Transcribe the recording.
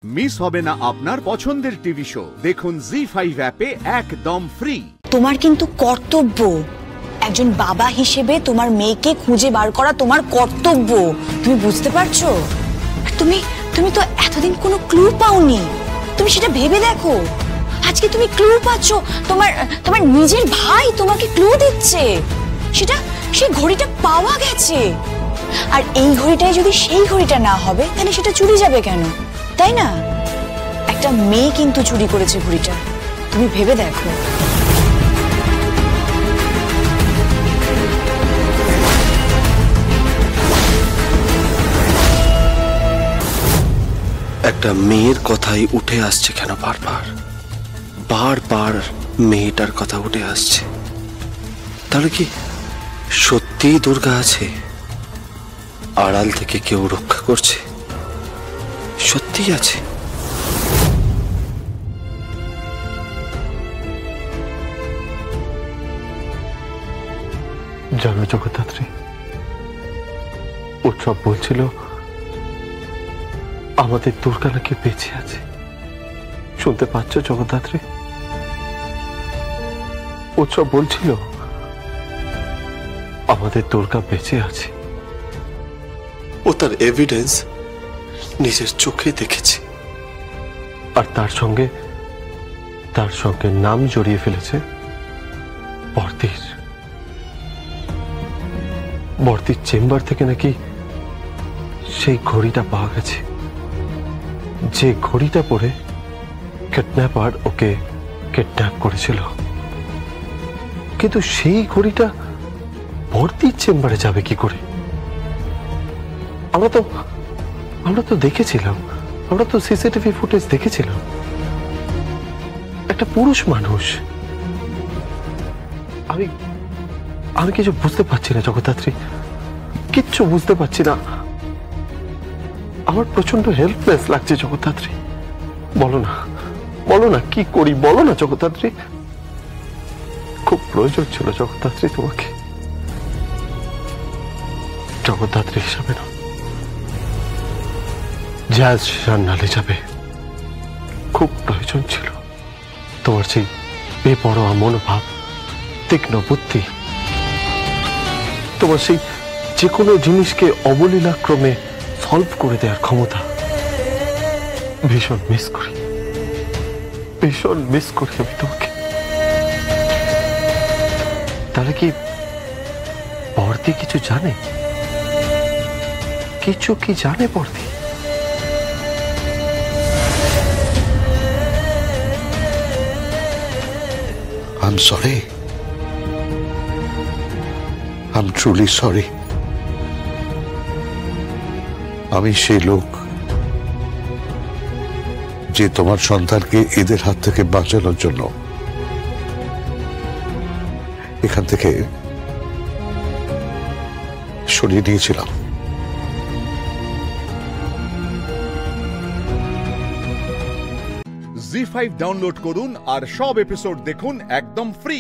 Miss হবে না আপনার পছন্দের টিভি শো। দেখুন জি5 অ্যাপে একদম ফ্রি। তোমার কিন্তু কর্তব্য, একজন বাবা হিসেবে তোমার মেয়েকে খুঁজে বার করা তোমার কর্তব্য। তুমি বুঝতে পারছো? তুমি তো এতদিন কোনো ক্লু পাওনি। তুমি সেটা ভেবে দেখো, আজকে তুমি ক্লু পাচ্ছ। তোমার নিজের ভাই তোমাকে ক্লু দিচ্ছে, সেই ঘড়িটা পাওয়া গেছে। আর এই ঘড়িটাই যদি সেই ঘড়িটা না হবে, তাহলে সেটা চুরি যাবে কেন, তাই না? একটা মেয়ে কিন্তু চুরি করেছে ঘড়িটা, তুমি ভেবে দেখো। একটা মেয়ের কথাই উঠে আসছে কেন বারবার বারবার মেয়েটার কথা উঠে আসছে? তাহলে কি সত্যিই দুর্গা আছে? আড়াল থেকে কেউ রক্ষা করছে? সত্যিই আছে? জানো জগদ্ধাত্রী, উৎসব বলছিল আমাদের দুর্গা নাকি বেঁচে আছে। শুনতে পাচ্ছ জগদ্ধাত্রী? উৎসব বলছিল আমাদের দুর্গা বেঁচে আছে। ও তার এভিডেন্স নিজের চোখে দেখেছে, আর তার সঙ্গে নাম জড়িয়ে ফেলেছে বর্তির চেম্বার থেকে নাকি সেই ঘড়িটা পাওয়া গেছে, যে ঘড়িটা পরে কিডন্যাপার ওকে কিডন্যাপ করেছিল। কিন্তু সেই ঘড়িটা বর্তির চেম্বারে যাবে কি করে? আমরা তো দেখেছিলাম, আমরা তো সিসিটিভি ফুটেজ দেখেছিলাম। একটা পুরুষ মানুষ। আমি কিছু বুঝতে পারছি না জগদ্ধাত্রী, কিচ্ছু বুঝতে পারছি না। আমার প্রচন্ড হেল্পলেস লাগছে জগদ্ধাত্রী। বলো না কি করি, বলো না জগদ্ধাত্রী। খুব প্রয়োজন ছিল জগদ্ধাত্রী তোমাকে, জগদ্ধাত্রী হিসাবে না, জ্যাজ রান্নালে যাবে। খুব প্রয়োজন ছিল তোমার সেই বেপরোয়া মনোভাব, তীক্ষ্ণ বুদ্ধি, তোমার সেই যে কোনো জিনিসকে অবলীলাক্রমে সলভ করে দেওয়ার ক্ষমতা। ভীষণ মিস করি আমি তোমাকে। তাহলে কি বর্দি কিছু জানে? কিছু কি জানে বর্দি? I'm sorry. I'm truly sorry. আমি সেই লোক যে তোমার সন্তানকে এদের হাত থেকে বাঁচানোর জন্য এখান থেকে সরিয়ে নিয়েছিলাম। জি5 ডাউনলোড করুন আর সব এপিসোড দেখুন একদম ফ্রি।